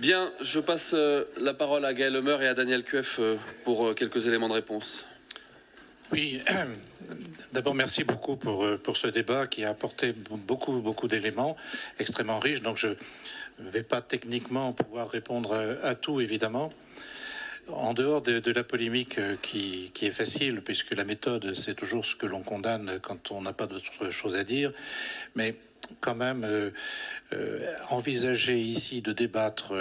Bien, je passe la parole à Gaël Lemeur et à Daniel Cueff pour quelques éléments de réponse. Oui, d'abord merci beaucoup pour ce débat qui a apporté beaucoup d'éléments extrêmement riches. Donc je ne vais pas techniquement pouvoir répondre à tout, évidemment. En dehors de la polémique qui est facile, puisque la méthode, c'est toujours ce que l'on condamne quand on n'a pas d'autre chose à dire. Mais quand même, envisager ici de débattre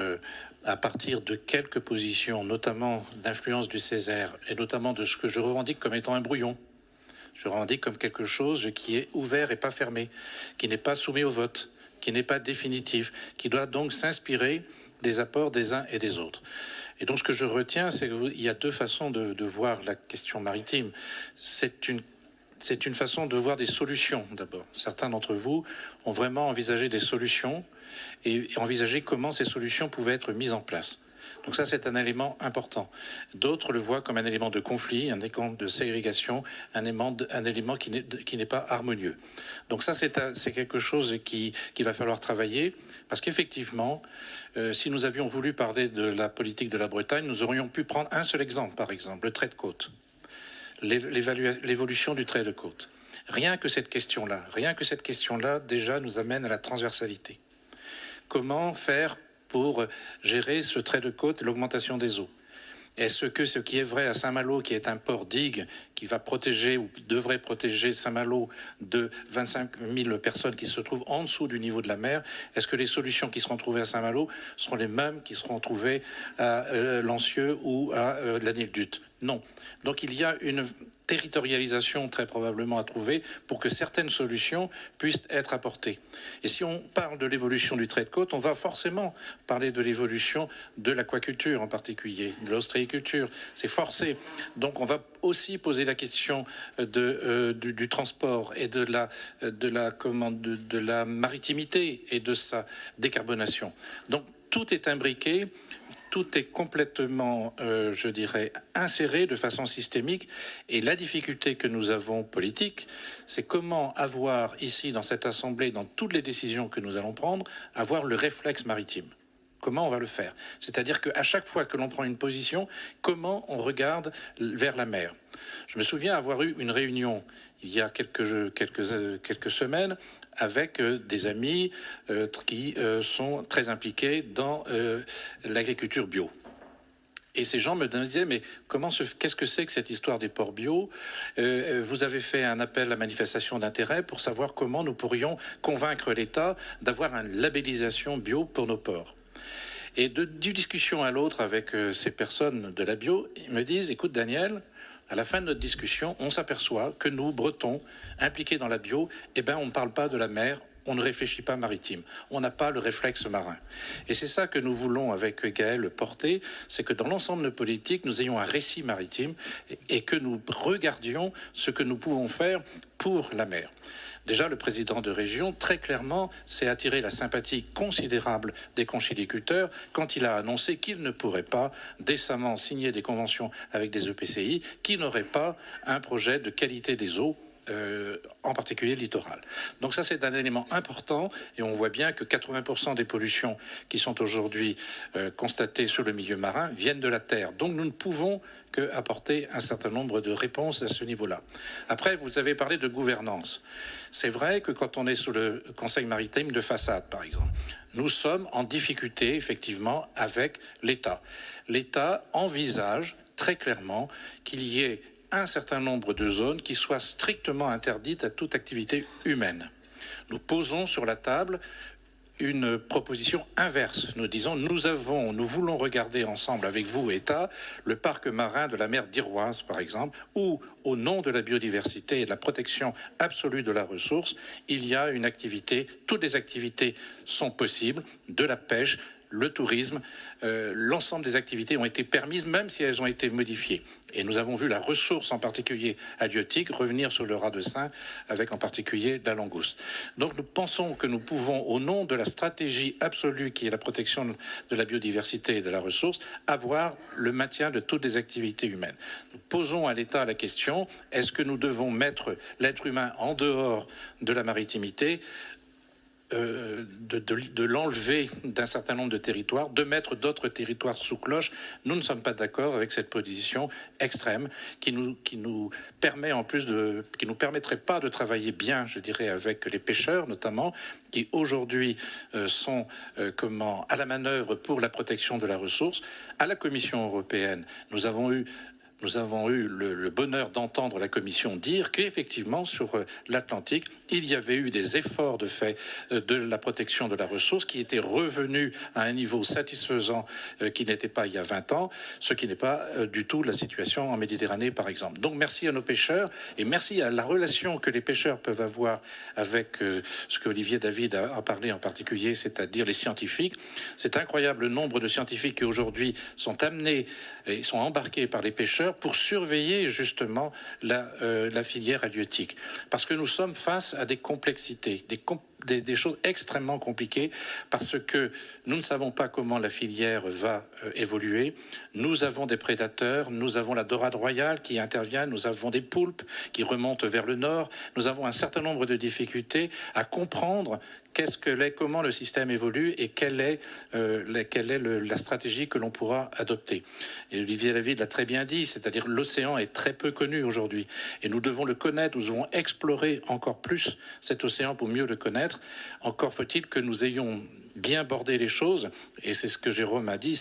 à partir de quelques positions, notamment d'influence du Césaire, et notamment de ce que je revendique comme étant un brouillon. Je revendique comme quelque chose qui est ouvert et pas fermé, qui n'est pas soumis au vote, qui n'est pas définitif, qui doit donc s'inspirer des apports des uns et des autres. Et donc ce que je retiens, c'est qu'il y a deux façons de voir la question maritime. C'est une façon de voir des solutions d'abord. Certains d'entre vous ont vraiment envisagé des solutions et envisagé comment ces solutions pouvaient être mises en place. Donc ça, c'est un élément important. D'autres le voient comme un élément de conflit, un élément de ségrégation, un élément qui n'est pas harmonieux. Donc ça, c'est quelque chose qui va falloir travailler, parce qu'effectivement, si nous avions voulu parler de la politique de la Bretagne, nous aurions pu prendre un seul exemple, par exemple, le trait de côte, l'évolution du trait de côte. Rien que cette question-là, déjà nous amène à la transversalité. Comment faire pour gérer ce trait de côte et l'augmentation des eaux? Est-ce que ce qui est vrai à Saint-Malo, qui est un port digue, qui va protéger ou devrait protéger Saint-Malo de 25 000 personnes qui se trouvent en dessous du niveau de la mer, est-ce que les solutions qui seront trouvées à Saint-Malo seront les mêmes qui seront trouvées à Lancieux ou à la Nilduth? Non. Donc il y a une territorialisation très probablement à trouver pour que certaines solutions puissent être apportées. Et si on parle de l'évolution du trait de côte, on va forcément parler de l'évolution de l'aquaculture en particulier, de l'ostréiculture. C'est forcé. Donc on va aussi poser la question du transport et de la maritimité et de sa décarbonation. Donc tout est imbriqué. Tout est complètement, je dirais, inséré de façon systémique. Et la difficulté que nous avons politique, c'est comment avoir ici, dans cette Assemblée, dans toutes les décisions que nous allons prendre, avoir le réflexe maritime. Comment on va le faire? C'est-à-dire qu'à chaque fois que l'on prend une position, comment on regarde vers la mer? Je me souviens avoir eu une réunion il y a quelques semaines avec des amis qui sont très impliqués dans l'agriculture bio. Et ces gens me disaient, mais qu'est-ce que c'est que cette histoire des ports bio? Vous avez fait un appel à manifestation d'intérêt pour savoir comment nous pourrions convaincre l'État d'avoir une labellisation bio pour nos ports. Et d'une discussion à l'autre avec ces personnes de la bio, ils me disent, écoute Daniel, à la fin de notre discussion, on s'aperçoit que nous, Bretons, impliqués dans la bio, on ne parle pas de la mer, on ne réfléchit pas maritime, on n'a pas le réflexe marin. Et c'est ça que nous voulons avec Gaël porter, c'est que dans l'ensemble de nos politiques, nous ayons un récit maritime et que nous regardions ce que nous pouvons faire pour la mer. Déjà, le président de région, très clairement, s'est attiré la sympathie considérable des conchyliculteurs quand il a annoncé qu'il ne pourrait pas décemment signer des conventions avec des EPCI qui n'auraient pas un projet de qualité des eaux, en particulier littoral. Donc ça, c'est un élément important et on voit bien que 80% des pollutions qui sont aujourd'hui constatées sur le milieu marin viennent de la terre. Donc nous ne pouvons qu'apporter un certain nombre de réponses à ce niveau-là. Après, vous avez parlé de gouvernance. C'est vrai que quand on est sous le Conseil maritime de façade, par exemple, nous sommes en difficulté, effectivement, avec l'État. L'État envisage très clairement qu'il y ait un certain nombre de zones qui soient strictement interdites à toute activité humaine. Nous posons sur la table une proposition inverse. Nous disons, nous voulons regarder ensemble avec vous, État, le parc marin de la mer d'Iroise, par exemple, où, au nom de la biodiversité et de la protection absolue de la ressource, il y a une activité, toutes les activités sont possibles, de la pêche, le tourisme, l'ensemble des activités ont été permises, même si elles ont été modifiées. Et nous avons vu la ressource, en particulier halieutique, revenir sur le raz de Seine, avec en particulier la langouste. Donc nous pensons que nous pouvons, au nom de la stratégie absolue qui est la protection de la biodiversité et de la ressource, avoir le maintien de toutes les activités humaines. Nous posons à l'État la question, est-ce que nous devons mettre l'être humain en dehors de la maritimité ? de l'enlever d'un certain nombre de territoires, de mettre d'autres territoires sous cloche. Nous ne sommes pas d'accord avec cette position extrême qui nous permet en plus qui nous permettrait pas de travailler bien, je dirais, avec les pêcheurs notamment, qui aujourd'hui sont à la manœuvre pour la protection de la ressource. À la Commission européenne, nous avons eu le bonheur d'entendre la Commission dire qu'effectivement, sur l'Atlantique, il y avait eu des efforts de fait de la protection de la ressource qui étaient revenus à un niveau satisfaisant qui n'était pas il y a 20 ans, ce qui n'est pas du tout la situation en Méditerranée, par exemple. Donc merci à nos pêcheurs et merci à la relation que les pêcheurs peuvent avoir avec ce que Olivier David a parlé en particulier, c'est-à-dire les scientifiques. C'est incroyable le nombre de scientifiques qui aujourd'hui sont amenés et sont embarqués par les pêcheurs pour surveiller justement la filière halieutique. Parce que nous sommes face à des complexités, des choses extrêmement compliquées, parce que nous ne savons pas comment la filière va évoluer. Nous avons des prédateurs, nous avons la dorade royale qui intervient, nous avons des poulpes qui remontent vers le nord, nous avons un certain nombre de difficultés à comprendre comment le système évolue et quelle est la stratégie que l'on pourra adopter. Et Olivier David l'a très bien dit, c'est-à-dire l'océan est très peu connu aujourd'hui et nous devons le connaître, nous devons explorer encore plus cet océan pour mieux le connaître. Encore faut-il que nous ayons bien bordé les choses, et c'est ce que Jérôme a dit,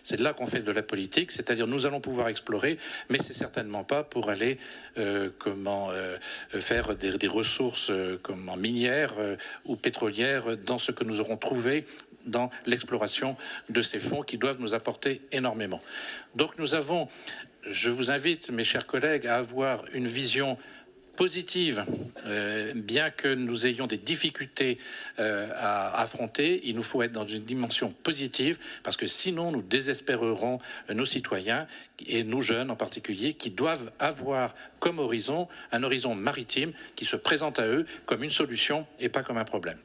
c'est là qu'on fait de la politique, c'est-à-dire nous allons pouvoir explorer, mais c'est certainement pas pour aller faire des ressources minières ou pétrolières dans ce que nous aurons trouvé dans l'exploration de ces fonds qui doivent nous apporter énormément. Donc je vous invite, mes chers collègues, à avoir une vision positive, bien que nous ayons des difficultés à affronter, il nous faut être dans une dimension positive, parce que sinon nous désespérerons nos citoyens, et nos jeunes en particulier, qui doivent avoir comme horizon un horizon maritime qui se présente à eux comme une solution et pas comme un problème.